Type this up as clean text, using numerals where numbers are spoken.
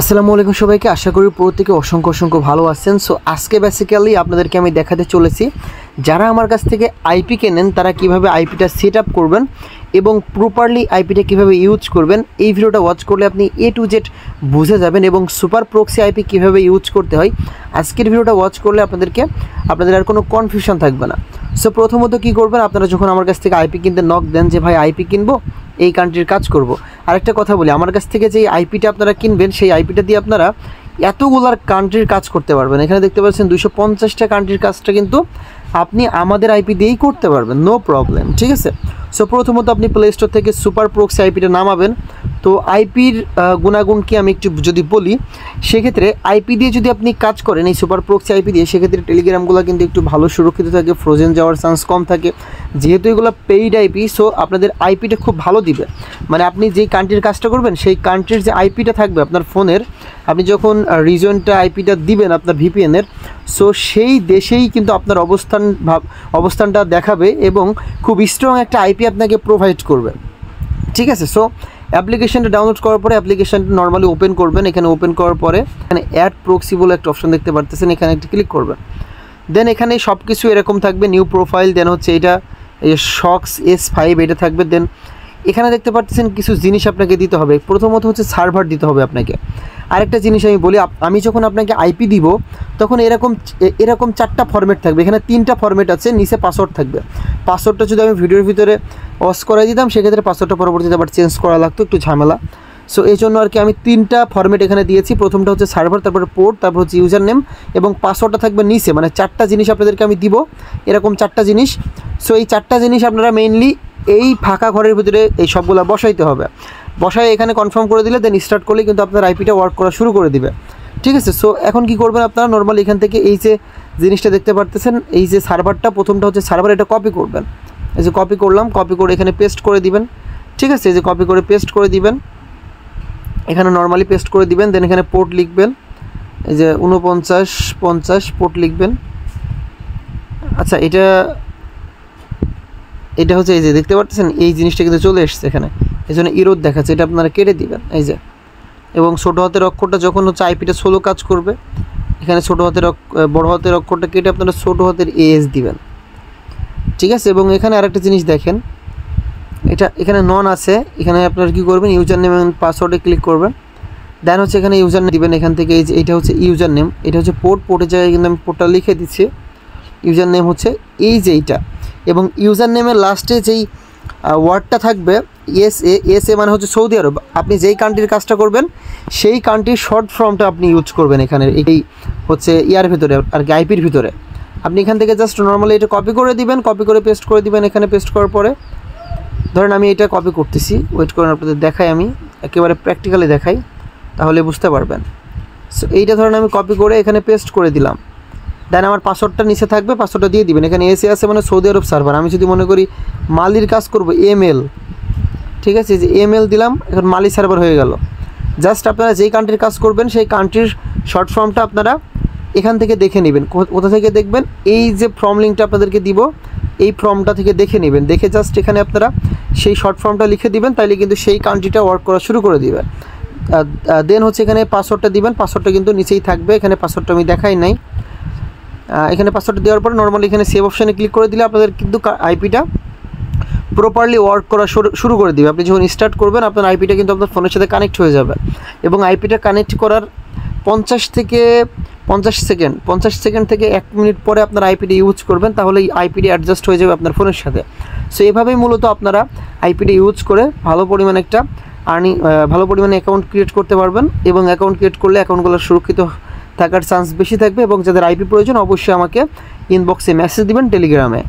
আসসালামু আলাইকুম সবাইকে, আশা করি প্রত্যেকে অসংখ্য ভালো আছেন। সো আজকে বেসিক্যালি আপনাদেরকে আমি দেখাতে চলেছি যারা আমার কাছ থেকে আইপি কেনেন তারা কিভাবে আইপিটা সেট আপ করবেন এবং প্রপারলি আইপিটা কিভাবে ইউজ করবেন। এই ভিডিওটা ওয়াচ করলে আপনি A to Z বুঝে যাবেন এবং সুপার প্রক্সি আইপি কিভাবে ইউজ করতে হয় আজকের ভিডিওটা ওয়াচ করলে আপনাদের আর কোনো কনফিউশন থাকবে না। সো প্রথমত কী করবেন, আপনারা যখন আমার কাছ থেকে আইপি কিনতে নক দেন যে ভাই আইপি কিনবো, এই কান্ট্রির কাজ করব। আরেকটা কথা বলি, আমার কাছ থেকে যে আইপিটা আপনারা কিনবেন সেই আইপিটা দিয়ে আপনারা এতগুলার কান্ট্রির কাজ করতে পারবেন। এখানে দেখতে পাচ্ছেন 250টা কান্ট্রির কাজটা কিন্তু আপনি আমাদের আইপি দিয়েই করতে পারবেন, নো প্রবলেম। ঠিক আছে, সো প্রথমত আপনি প্লে স্টোর থেকে সুপার প্রক্সি আইপিটা নামাবেন। তো আইপির গুণাগুণ কি আমি একটু যদি বলি, সেক্ষেত্রে আইপি দিয়ে যদি আপনি কাজ করেন এই সুপার প্রক্সি আইপি দিয়ে, সেক্ষেত্রে টেলিগ্রামগুলো কিন্তু একটু ভালো সুরক্ষিত থাকে, ফ্রোজেন যাওয়ার চান্স কম থাকে। যেহেতু এগুলো পেইড আইপি, সো আপনাদের আইপিটা খুব ভালো দিবে। মানে আপনি যেই কান্ট্রির কাজটা করবেন সেই কান্ট্রির যে আইপিটা থাকবে আপনার ফোনের, আপনি যখন রিজনটা আইপিটা দিবেন আপনার ভিপিএনের, সো সেই দেশেই কিন্তু আপনার অবস্থানটা দেখাবে এবং খুব স্ট্রং একটা আইপি আপনাকে প্রোভাইড করবে। ঠিক আছে, সো অ্যাপ্লিকেশনটা ডাউনলোড করার পরে অ্যাপ্লিকেশনটা নর্মালি ওপেন করবেন। এখানে ওপেন করার পরে এখানে অ্যাড প্রক্সি বলে একটা অপশন দেখতে পারতেছেন, এখানে একটা ক্লিক করবেন। দেন এখানে সব কিছু এরকম থাকবে, নিউ প্রোফাইল, দেন হচ্ছে এটা এই শক্স S5 এটা থাকবে। দেন এখানে দেখতে পাচ্ছেন কিছু জিনিস আপনাকে দিতে হবে। প্রথমত হচ্ছে সার্ভার দিতে হবে আপনাকে। আরেকটা জিনিস আমি বলি, আমি যখন আপনাকে আইপি দিব তখন এরকম 4টা ফরম্যাট থাকবে। এখানে 3টা ফরম্যাট আছে, নিচে পাসওয়ার্ড থাকবে। পাসওয়ার্ডটা যদি আমি ভিডিওর ভিতরে অস করাই দিতাম সেক্ষেত্রে পাসওয়ার্ডটা পরবর্তীতে আবার চেঞ্জ করা লাগতো, একটু ঝামেলা। সো এই জন্য আর কি আমি 3টা ফরম্যাট এখানে দিয়েছি। প্রথমটা হচ্ছে সার্ভার, তারপরে পোর্ট, তারপর হচ্ছে ইউজার নেম এবং পাসওয়ার্ডটা থাকবে নিচে। মানে 4টা জিনিস আপনাদেরকে আমি দিব, এরকম 4টা জিনিস। সো এই 4টা জিনিস আপনারা মেইনলি এই ফাঁকা ঘরের ভিতরে এই সবগুলো বসাইতে হবে। বসায় এখানে কনফার্ম করে দিলে দেন স্টার্ট করলে কিন্তু আপনার আইপিটা ওয়ার্ক করা শুরু করে দিবে। ঠিক আছে, সো এখন কি করবেন আপনারা, নর্মালি এখান থেকে এই যে জিনিসটা দেখতে পারতেছেন, এই যে সার্ভারটা, প্রথমটা হচ্ছে সার্ভার, এটা কপি করবেন। এই যে কপি করলাম, কপি করে এখানে পেস্ট করে দিবেন। ঠিক আছে, এই যে কপি করে পেস্ট করে দিবেন, এখানে নর্মালি পেস্ট করে দিবেন। দেন এখানে পোর্ট লিখবেন, এই যে 4950 পোর্ট লিখবেন। আচ্ছা, এটা হচ্ছে এই যে দেখতে পাচ্ছেন এই জিনিসটা কিন্তু চলে এসছে এখানে, এই জন্য ইরোড দেখাচ্ছে, এটা আপনারা কেটে দিবেন। এই যে, এবং ছোটো হাতের অক্ষরটা যখন হচ্ছে আইপিটা সোলো কাজ করবে, এখানে বড় হাতের অক্ষরটা কেটে আপনারা ছোটো হাতের AS দিবেন। ঠিক আছে, এবং এখানে আরেকটা জিনিস দেখেন, এখানে নন আছে, এখানে আপনারা কী করবেন, ইউজার নেম এবং পাসওয়ার্ডে ক্লিক করবেন। দেন হচ্ছে এখানে ইউজার নেম দিবেন। এখান থেকে এই যে এটা হচ্ছে ইউজার নেম, এটা হচ্ছে পোর্টের জায়গায় কিন্তু আমি পোর্টটা লিখে দিচ্ছি। ইউজার নেম হচ্ছে এই যে এইটা, এবং ইউজার নেমের লাস্টে যেই ওয়ার্ডটা থাকবে এস এ মানে হচ্ছে সৌদি আরব। আপনি যেই কান্ট্রির কাজটা করবেন সেই কান্ট্রির শর্ট ফর্মটা আপনি ইউজ করবেন এখানে, এই হচ্ছে ইয়ার ভিতরে আর কি, আইপির ভিতরে। আপনি এখান থেকে জাস্ট নর্মালি এটা কপি করে দিবেন, কপি করে পেস্ট করে দিবেন। এখানে পেস্ট করার পরে ধরেন আমি এটা কপি করতেছি, ওয়েট করেন আপনাদের দেখাই, আমি একেবারে প্র্যাকটিক্যালি দেখাই তাহলে বুঝতে পারবেন। সো এইটা ধরেন আমি কপি করে এখানে পেস্ট করে দিলাম। দেন আমার পাসওয়ার্ডটা নিচে থাকবে, পাসওয়ার্ডটা দিয়ে দিবেন। এখানে এসে আছে মানে সৌদি আরব সার্ভার। আমি যদি মনে করি মালির কাজ করব, ML, ঠিক আছে, যে ML দিলাম, এখন মালি সার্ভার হয়ে গেল। জাস্ট আপনারা যেই কান্ট্রির কাজ করবেন সেই কান্ট্রির শর্ট ফর্মটা আপনারা এখান থেকে দেখে নেবেন। কোথা থেকে দেখবেন, এই যে ফর্ম লিঙ্কটা আপনাদেরকে দিব এই ফর্মটা থেকে দেখে নেবেন। দেখে জাস্ট এখানে আপনারা সেই শর্ট ফর্মটা লিখে দিবেন, তাইলে কিন্তু সেই কান্ট্রিটা ওয়ার্ক করা শুরু করে দিবে। দেন হচ্ছে এখানে পাসওয়ার্ডটা দিবেন, পাসওয়ার্ডটা কিন্তু নিচেই থাকবে। এখানে পাসওয়ার্ডটা আমি দেখাই নাই। এখানে পাসওয়ার্ডটা দেওয়ার পরে নর্মালি এখানে সেভ অপশানে ক্লিক করে দিলে আপনাদের কিন্তু আইপিটা প্রপারলি ওয়ার্ক করা শুরু করে দিবে। আপনি যখন স্টার্ট করবেন আপনার আইপিটা কিন্তু আপনার ফোনের সাথে কানেক্ট হয়ে যাবে, এবং আইপিটা কানেক্ট করার 50 সেকেন্ড থেকে 1 মিনিট পরে আপনার আইপিটা ইউজ করবেন, তাহলে এই আইপিটা অ্যাডজাস্ট হয়ে যাবে আপনার ফোনের সাথে। সো এভাবেই মূলত আপনারা আইপিটা ইউজ করে ভালো পরিমাণে অ্যাকাউন্ট ক্রিয়েট করতে পারবেন, এবং অ্যাকাউন্ট ক্রিয়েট করলে অ্যাকাউন্টগুলো সুরক্ষিত থাকার চান্স বেশি থাকবে। এবং যাদের আইপি প্রয়োজন অবশ্যই আমাকে ইনবক্সে মেসেজ দিবেন টেলিগ্রামে।